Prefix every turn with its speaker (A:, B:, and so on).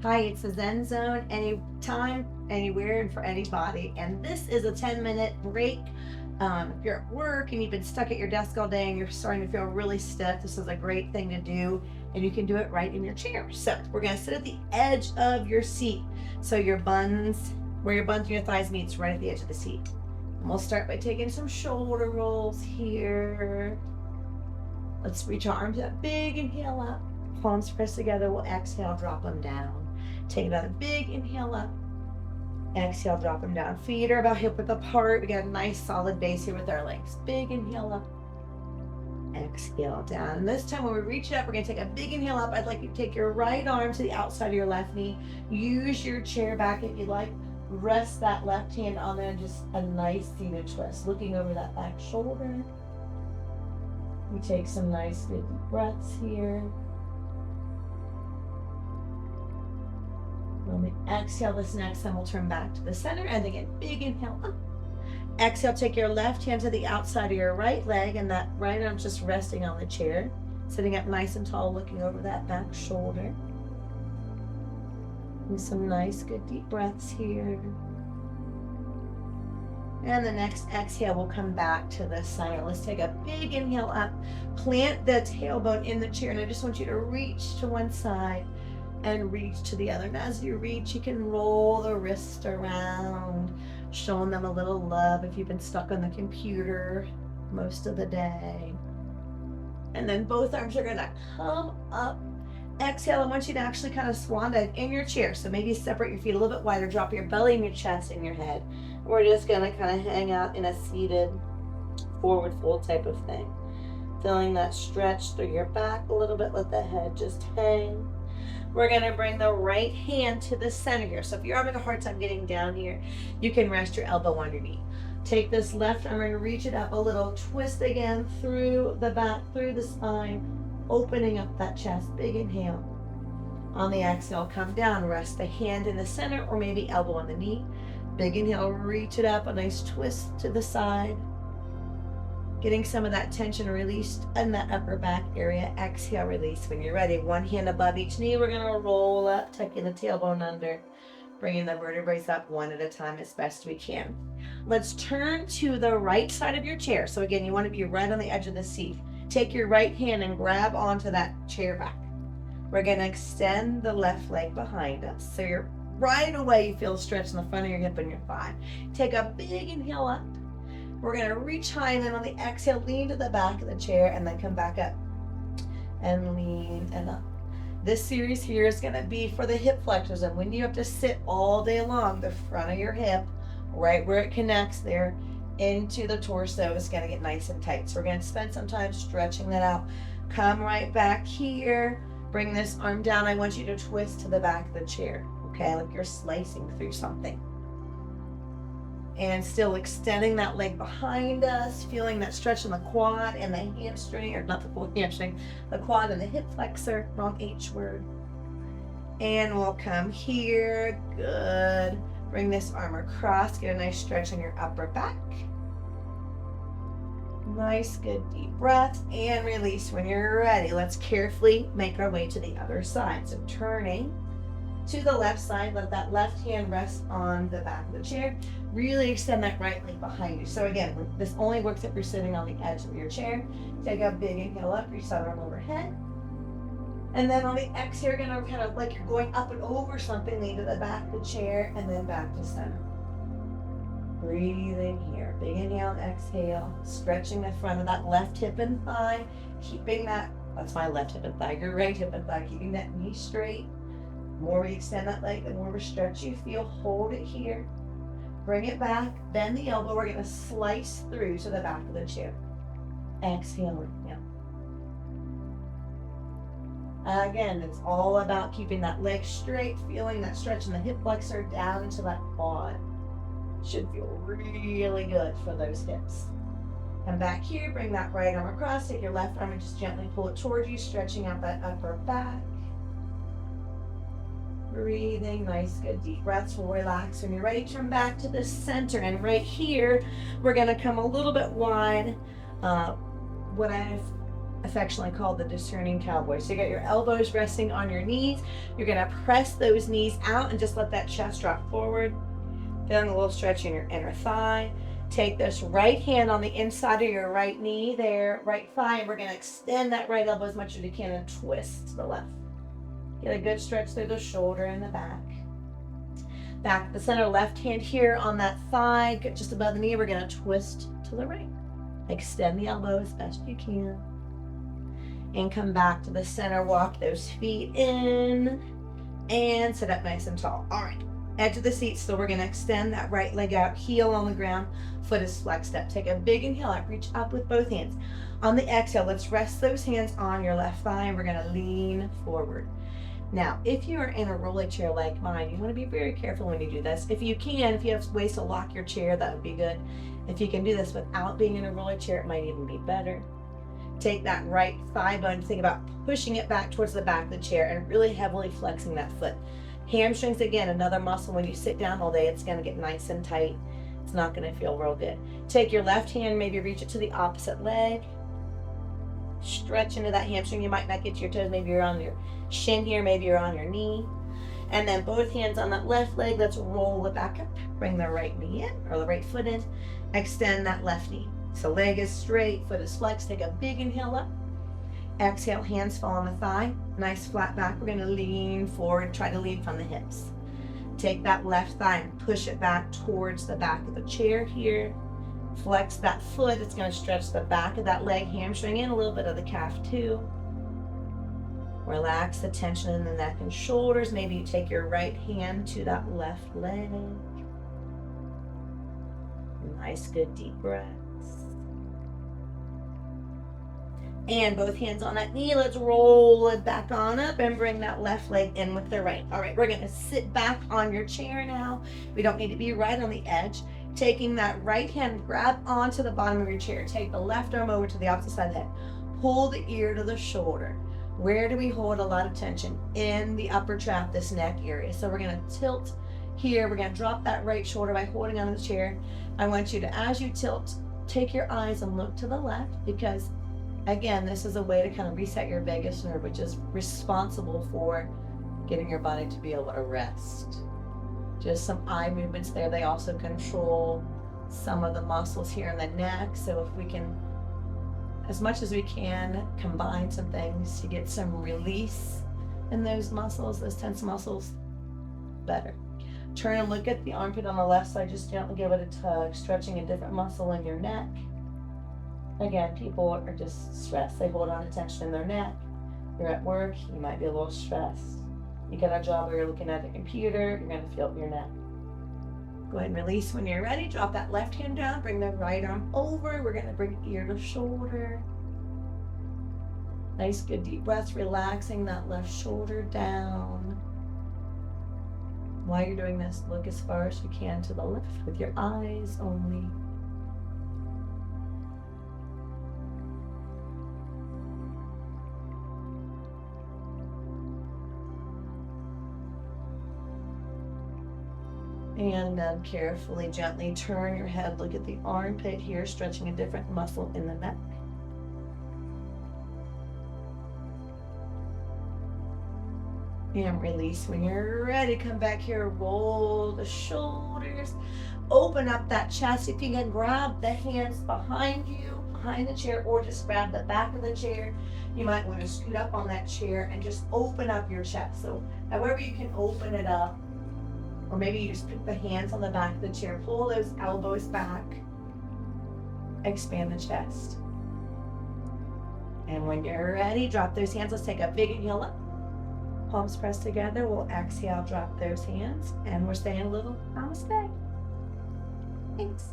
A: Hi, it's the Zen Zone, anytime, anywhere, and for anybody. And this is a 10-minute break. If you're at work and you've been stuck at your desk all day and you're starting to feel really stiff, this is a great thing to do. And you can do it right in your chair. So we're going to sit at the edge of your seat. So your buns, where your buns and your thighs meet, is right at the edge of the seat. And we'll start by taking some shoulder rolls here. Let's reach our arms up, big inhale up. Palms pressed together, we'll exhale, drop them down. Take another big inhale up. Exhale, drop them down. Feet are about hip width apart. We got a nice solid base here with our legs. Big inhale up. Exhale down. And this time when we reach up, we're going to take a big inhale up. I'd like you to take your right arm to the outside of your left knee. Use your chair back if you like. Rest that left hand on there and just a nice seated twist. Looking over that back shoulder. We take some nice good deep breaths here. When we exhale this next time, we'll turn back to the center and again, big inhale up. Exhale, take your left hand to the outside of your right leg and that right arm's just resting on the chair. Sitting up nice and tall, looking over that back shoulder. And some nice good deep breaths here. And the next exhale, we'll come back to the center. Let's take a big inhale up. Plant the tailbone in the chair and I just want you to reach to one side and reach to the other. And as you reach, you can roll the wrist around, showing them a little love if you've been stuck on the computer most of the day. And then both arms are gonna come up. Exhale, I want you to actually kind of swan dive in your chair. So maybe separate your feet a little bit wider, drop your belly and your chest in your head. We're just gonna kind of hang out in a seated forward fold type of thing. Feeling that stretch through your back a little bit, let the head just hang. We're gonna bring the right hand to the center here. So if you're having a hard time getting down here, you can rest your elbow underneath. Take this left arm and reach it up a little, twist again through the back, through the spine, opening up that chest, big inhale. On the exhale, come down, rest the hand in the center or maybe elbow on the knee. Big inhale, reach it up, a nice twist to the side. Getting some of that tension released in that upper back area. Exhale, release. When you're ready, one hand above each knee, we're gonna roll up, tucking the tailbone under, bringing the vertebrae up one at a time as best we can. Let's turn to the right side of your chair. So again, you wanna be right on the edge of the seat. Take your right hand and grab onto that chair back. We're gonna extend the left leg behind us. So you're right away, you feel a stretch in the front of your hip and your thigh. Take a big inhale up. We're gonna reach high and then on the exhale, lean to the back of the chair and then come back up and lean and up. This series here is gonna be for the hip flexors, and when you have to sit all day long, the front of your hip, right where it connects there into the torso, is gonna get nice and tight. So we're gonna spend some time stretching that out. Come right back here, bring this arm down. I want you to twist to the back of the chair, okay, like you're slicing through something. And still extending that leg behind us, feeling that stretch in the quad and the hamstring, or not the full hamstring, the quad and the hip flexor, wrong H word. And we'll come here, good. Bring this arm across, get a nice stretch on your upper back. Nice, good deep breath and release when you're ready. Let's carefully make our way to the other side. So turning to the left side, let that left hand rest on the back of the chair. Really extend that right leg behind you. So again, this only works if you're sitting on the edge of your chair. Take a big inhale up, reach that arm overhead. And then on the exhale, you're gonna kind of like you're going up and over something, lean to the back of the chair and then back to center. Breathing here, big inhale and exhale, stretching the front of that left hip and thigh, keeping that's my left hip and thigh, your right hip and thigh, keeping that knee straight. The more we extend that leg, the more of a stretch you feel. Hold it here. Bring it back. Bend the elbow. We're going to slice through to the back of the chair. Exhale, inhale. Again, it's all about keeping that leg straight, feeling that stretch in the hip flexor down into that quad. Should feel really good for those hips. Come back here. Bring that right arm across. Take your left arm and just gently pull it towards you, stretching out that upper back. Breathing, nice, good deep breaths will relax. When you're ready, turn back to the center. And right here, we're gonna come a little bit wide. What I've affectionately called the discerning cowboy. So you got your elbows resting on your knees. You're gonna press those knees out and just let that chest drop forward. Feeling a little stretch in your inner thigh. Take this right hand on the inside of your right knee there, right thigh, and we're gonna extend that right elbow as much as you can and twist to the left. Get a good stretch through the shoulder and the back. Back to the center, left hand here on that thigh, just above the knee, we're gonna twist to the right. Extend the elbow as best you can. And come back to the center, walk those feet in, and sit up nice and tall. All right, edge of the seat, so we're gonna extend that right leg out, heel on the ground, foot is flexed up. Take a big inhale out, reach up with both hands. On the exhale, let's rest those hands on your left thigh, and we're gonna lean forward. Now, if you are in a rolling chair like mine, you want to be very careful when you do this. If you have ways to lock your chair, that would be good. If you can do this without being in a rolling chair, it might even be better. Take that right thigh bone, think about pushing it back towards the back of the chair and really heavily flexing that foot. Hamstrings, again, another muscle. When you sit down all day, it's going to get nice and tight. It's not going to feel real good. Take your left hand, maybe reach it to the opposite leg. Stretch into that hamstring. You might not get to your toes. Maybe you're on your shin here, maybe you're on your knee. And then both hands on that left leg, let's roll it back up. Bring the right knee in, or the right foot in. Extend that left knee. So leg is straight, foot is flexed. Take a big inhale up. Exhale, hands fall on the thigh. Nice flat back. We're gonna lean forward, try to lead from the hips. Take that left thigh and push it back towards the back of the chair here. Flex that foot. It's going to stretch the back of that leg, hamstring in a little bit of the calf too. Relax the tension in the neck and shoulders. Maybe you take your right hand to that left leg. Nice, good deep breaths. And both hands on that knee. Let's roll it back on up and bring that left leg in with the right. All right, we're going to sit back on your chair now. We don't need to be right on the edge. Taking that right hand, grab onto the bottom of your chair. Take the left arm over to the opposite side of the head. Pull the ear to the shoulder. Where do we hold a lot of tension? In the upper trap, this neck area. So we're going to tilt here. We're going to drop that right shoulder by holding onto the chair. I want you to, as you tilt, take your eyes and look to the left, because again, this is a way to kind of reset your vagus nerve, which is responsible for getting your body to be able to rest. Just some eye movements there. They also control some of the muscles here in the neck. So if we can, as much as we can, combine some things to get some release in those muscles, those tense muscles, better. Turn and look at the armpit on the left side. Just gently give it a tug, stretching a different muscle in your neck. Again, people are just stressed. They hold on to tension in their neck. You're at work, you might be a little stressed. You got a job where you're looking at the computer, you're going to feel it in your neck. Go ahead and release when you're ready. Drop that left hand down, bring the right arm over. We're going to bring ear to shoulder. Nice, good deep breaths, relaxing that left shoulder down. While you're doing this, look as far as you can to the left with your eyes only. And then carefully, gently turn your head, look at the armpit here, stretching a different muscle in the neck. And release when you're ready. Come back here, roll the shoulders, open up that chest. If you can, grab the hands behind you, behind the chair, or just grab the back of the chair. You might want to scoot up on that chair and just open up your chest. So however you can open it up. Or maybe you just put the hands on the back of the chair, pull those elbows back, expand the chest. And when you're ready, drop those hands. Let's take a big inhale up. Palms pressed together. We'll exhale, drop those hands, and we're saying a little namaste. Thanks.